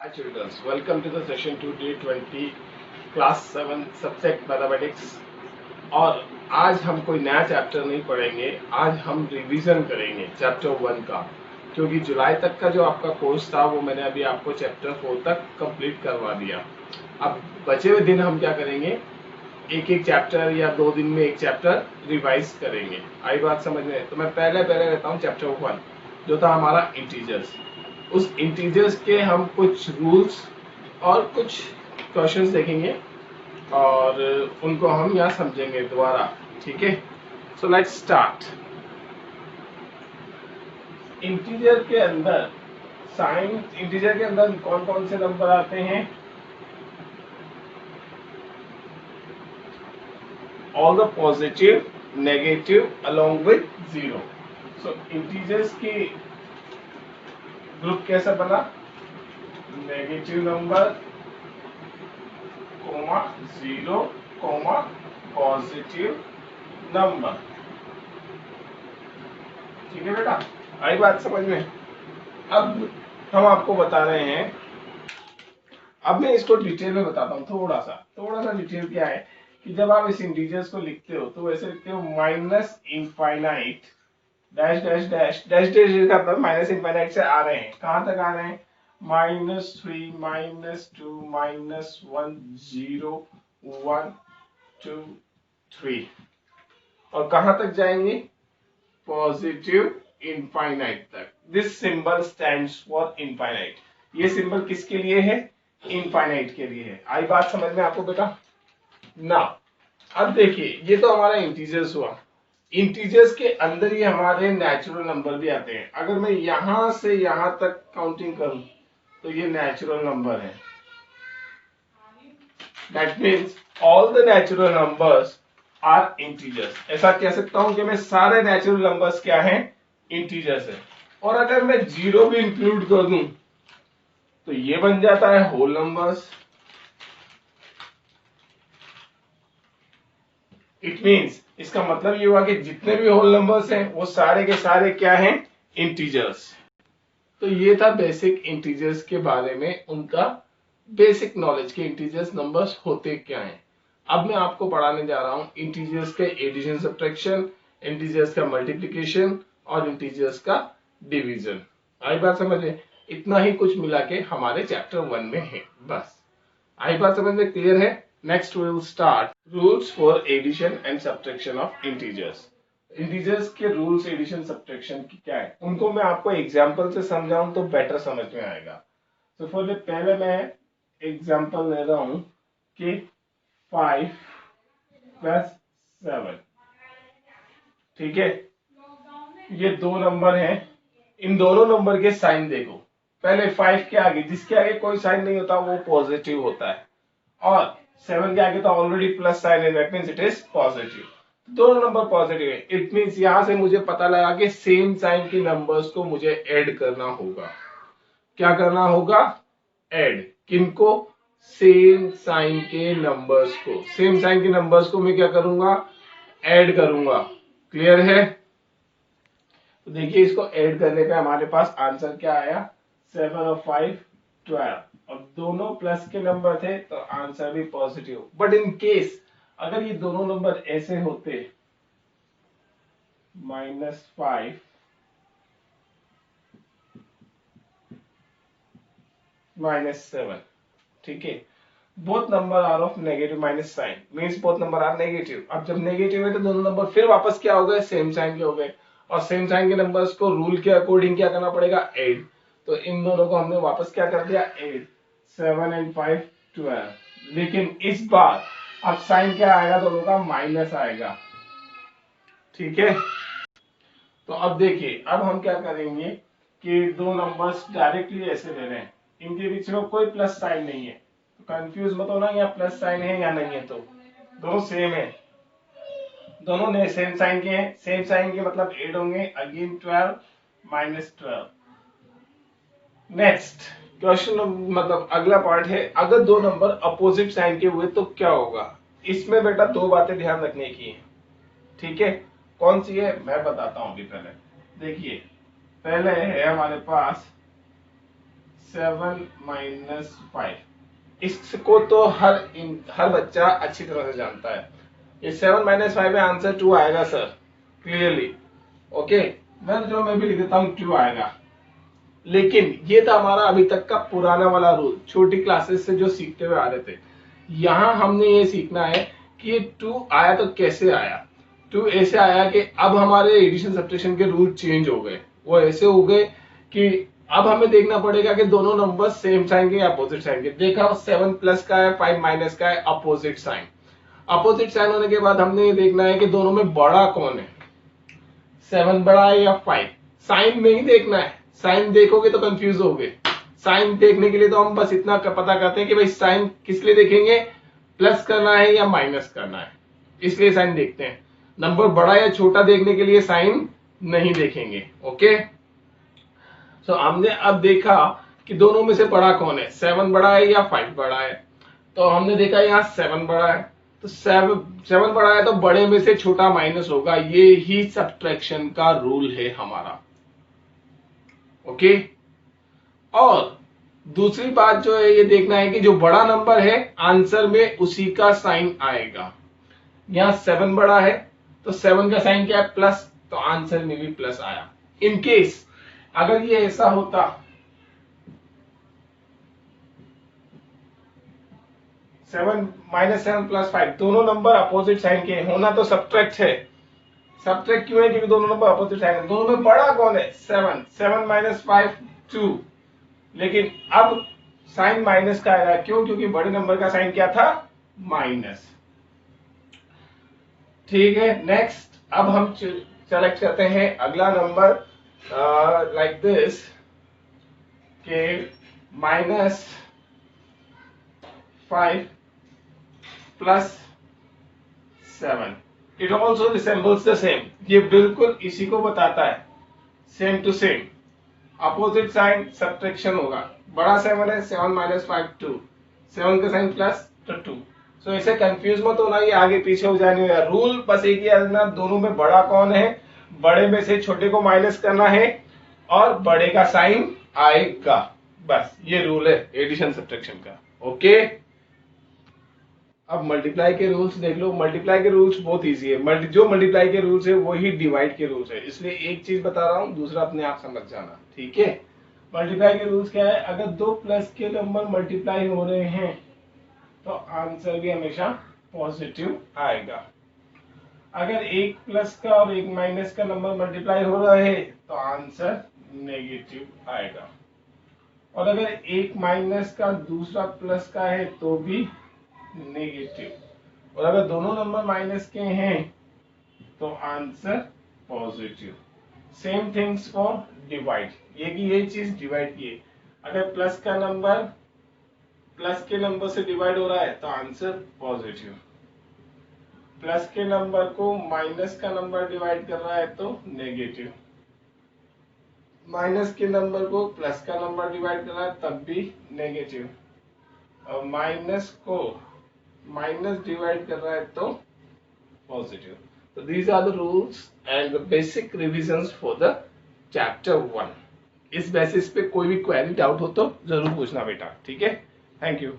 Hi children, welcome to the session 2 day 20 class 7 subject mathematics. और आज हम कोई नया चैप्टर नहीं पढ़ेंगे, आज हम रिवीजन करेंगे चैप्टर 1 का, क्योंकि जुलाई तक का जो आपका कोर्स था वो मैंने अभी आपको चैप्टर 4 तक कंप्लीट करवा दिया। अब बचे हुए दिन हम क्या करेंगे, एक एक चैप्टर या 2 दिन में एक चैप्टर रिवाइज करेंगे। आई बात समझ में? तो मैं पहले रहता हूँ चैप्टर 1 जो था हमारा इंटीजर्स। उस इंटीजर्स के हम कुछ रूल्स और कुछ क्वेश्चंस देखेंगे और उनको हम यहाँ समझेंगे दोबारा। ठीक है, सो लेट्स स्टार्ट। इंटीजर के अंदर साइन, इंटीजर के अंदर कौन कौन से नंबर आते हैं? All the positive, negative along with zero. So integers की ग्रुप कैसा बना? Negative number, comma zero, comma positive number. ठीक है बेटा, आई बात समझ में? अब हम आपको बता रहे हैं, अब मैं इसको डिटेल में बताता हूँ। थोड़ा सा डिटेल क्या है कि जब आप इस इंटीजर्स को लिखते हो तो वैसे लिखते हो minus infinite dash dash dash dash dash का मतलब माइनस इनफाइनाइट से आ रहे हैं। कहां तक आ रहे हैं? -3, -2, -1, 0, 1, 2, 3। और कहां तक जाएंगे? पॉजिटिव इनफाइनाइट तक। This symbol stands for infinite. ये सिंबल किसके लिए है? इनफाइनाइट के लिए है। आई बात समझ में आपको बेटा? ना, अब देखिए, ये तो हमारा इंटीजर्स हुआ। इंटीजर्स के अंदर ही हमारे नेचुरल नंबर भी आते हैं। अगर मैं यहां से यहां तक काउंटिंग करूं तो ये नेचुरल नंबर है। That means all the natural numbers are integers. ऐसा कह सकता हूं कि मैं सारे नेचुरल नंबर्स क्या हैं? इंटीजर्स है। और अगर मैं जीरो भी इंक्लूड कर दूं तो ये बन जाता है होल नंबर्स। इट मीन्स, इसका मतलब ये हुआ कि जितने भी होल नंबर्स हैं वो सारे के सारे क्या हैं? इंटीजर्स। तो ये था बेसिक इंटीजर्स के बारे में, उनका बेसिक नॉलेज के इंटीजर्स नंबर्स होते क्या हैं। अब मैं आपको पढ़ाने जा रहा हूं इंटीजर्स के एडिशन सब्ट्रैक्शन, इंटीजर्स का मल्टीप्लिकेशन और इंटीजर्स का डिवीजन। आई बात समझ में? इतना ही कुछ मिला के हमारे चैप्टर 1 में है। बस आई बात समझ में क्लियर है? Next we will start rules for addition and subtraction of integers. Integers के रूल्स एडिशन सब्ट्रैक्शन की क्या है, उनको मैं आपको एग्जांपल से समझाऊं तो बेटर समझ में आएगा। तो फॉर पहले मैं एग्जांपल ले रहा हूं कि 5 + 7। ठीक है, ये दो नंबर हैं। इन दोनों नंबर के साइन देखो। पहले 5 के आगे, जिसके आगे कोई साइन नहीं होता वो पॉजिटिव होता है, और 7 के आगे तो ऑलरेडी प्लस साइन है, that means it is positive. दोनों नंबर पॉजिटिव है। इट मींस यहां से मुझे पता लगा कि सेम साइन के नंबर्स को मुझे ऐड करना होगा। क्या करना होगा? ऐड। किनको? सेम साइन के नंबर्स को। सेम साइन के नंबर्स को मैं क्या करूंगा? ऐड करूंगा। क्लियर है? तो देखिए, इसको ऐड करने पे हमारे पास आंसर क्या आया? 7 और 5 12, और दोनों प्लस के नंबर थे तो आंसर भी पॉजिटिव। बट इन केस अगर ये दोनों नंबर ऐसे होते, -5 -7, ठीक है, both number are of negative minus sign, means both number are negative. अब जब नेगेटिव है तो दोनों नंबर फिर वापस क्या हो गए? सेम साइन के हो गए। और सेम साइन के नंबर्स को रूल के अकॉर्डिंग क्या करना पड़ेगा? ऐड। तो इन दोनों को हमने वापस क्या कर दिया? ऐड। 7 और 5 12। लेकिन इस बार अब साइन क्या आएगा? दोनों का माइनस आएगा। ठीक है, तो अब देखिए, अब हम क्या करेंगे कि दो नंबर्स डायरेक्टली ऐसे ले रहे हैं, इनके बीच में कोई प्लस साइन नहीं है, तो कंफ्यूज मत होना यहाँ प्लस साइन है या नहीं है। तो दोनों सेम है, दोनों ने सेम साइन के हैं। सेम साइन के मतलब एड होंगे। अगेन 12 -12। नेक्स्ट क्वेश्चन, मतलब अगला पार्ट है, अगर दो नंबर अपोजिट साइन के हुए तो क्या होगा? इसमें बेटा दो बातें ध्यान रखने की है। ठीक है, कौन सी है मैं बताता हूं अभी। पहले देखिए, पहले है हमारे पास 7 माइनस 5। इसको तो हर बच्चा अच्छी तरह से जानता है। ये 7 माइनस 5 है, आंसर 2 आएगा सर, क्लियरली। ओके, मैं भी लिख देता हूँ 2 आएगा। लेकिन ये था हमारा अभी तक का पुराना वाला रूल, छोटी क्लासेस से जो सीखते हुए आ रहे थे। यहाँ हमने ये सीखना है कि ये 2 आया तो कैसे आया। 2 ऐसे आया कि अब हमारे एडिशन सब्ट्रैक्शन के रूल चेंज हो गए। वो ऐसे हो गए कि अब हमें देखना पड़ेगा कि दोनों नंबर सेम साइन के या अपोजिट साइन के। देखा 7 प्लस का है, 5 माइनस का है, अपोजिट साइन। अपोजिट साइन होने के बाद हमने ये देखना है कि दोनों में बड़ा कौन है, 7 बड़ा है या 5। साइन नहीं देखना है, साइन देखोगे तो कंफ्यूज होगे। साइन देखने के लिए तो हम बस इतना पता करते हैं कि भाई साइन किस लिए देखेंगे, प्लस करना है या माइनस करना है, इसलिए साइन देखते हैं। नंबर बड़ा या छोटा देखने के लिए साइन नहीं देखेंगे। ओके, तो हमने अब देखा कि दोनों में से बड़ा कौन है, 7 बड़ा है या 5 बड़ा है। तो हमने देखा यहाँ 7 बड़ा है, तो 7 बड़ा है तो बड़े में से छोटा माइनस होगा। ये ही सब्ट्रैक्शन का रूल है हमारा। ओके, और दूसरी बात जो है ये देखना है कि जो बड़ा नंबर है आंसर में उसी का साइन आएगा। यहाँ 7 बड़ा है तो 7 का साइन क्या है, प्लस, तो आंसर में भी प्लस आया। इन केस अगर ये ऐसा होता 7 माइनस 7 प्लस 5, दोनों नंबर अपोजिट साइन के होना तो सब्ट्रैक्ट है। सब्ट्रैक्ट क्यों है, क्योंकि दोनों नंबर अपोजिट साइन है। दोनों में बड़ा कौन है, 7। 7 माइनस 5 2। लेकिन अब साइन माइनस का आएगा, क्यों, क्योंकि बड़े नंबर का साइन क्या था, माइनस। ठीक है, नेक्स्ट अब हम सेलेक्ट करते हैं अगला नंबर लाइक दिस के minus 5 plus 7। It also resembles the same, ये बिल्कुल इसी को बताता है, same to same. Opposite sign subtraction होगा। बड़ा 7 है, 7 माइनस 5 2, 7 का साइन प्लस तो 2। सो इसे कंफ्यूज मत होना, ये आगे पीछे हो जाने वाला रूल बस एक ही है, दोनों में बड़ा कौन है, बड़े में से छोटे को माइनस करना है और बड़े का साइन आएगा। बस ये रूल है एडिशन सब्ट्रैक्शन का। ओके, अब मल्टीप्लाई के रूल्स देख लो। मल्टीप्लाई के रूल्स बहुत इजी है। जो मल्टीप्लाई के रूल्स है वही डिवाइड के रूल्स है, इसलिए एक चीज बता रहा हूं, दूसरा अपने आप समझ जाना। ठीक है, मल्टीप्लाई के रूल्स क्या है, अगर 2 प्लस के नंबर मल्टीप्लाई हो रहे हैं तो आंसर भी हमेशा पॉजिटिव आएगा। अगर 1 प्लस का और 1 माइनस का नंबर मल्टीप्लाई हो रहा है तो आंसर नेगेटिव आएगा। और अगर 1 माइनस का दूसरा प्लस का है तो भी नेगेटिव। और अगर दोनों नंबर माइनस के हैं तो answer positive. Same things for divide, ये कि ये चीज डिवाइड की है। अगर प्लस का नंबर प्लस के नंबर से डिवाइड हो रहा है तो आंसर पॉजिटिव। प्लस के नंबर को माइनस का नंबर डिवाइड कर रहा है तो नेगेटिव। माइनस के नंबर को प्लस का नंबर डिवाइड कर रहा है तब भी नेगेटिव। और माइनस को माइनस डिवाइड कर रहा है तो पॉजिटिव। तो these are the rules and the basic revisions for the chapter 1। इस बेसिस पे कोई भी क्वेरी डाउट हो तो जरूर पूछना बेटा। ठीक है, थैंक यू।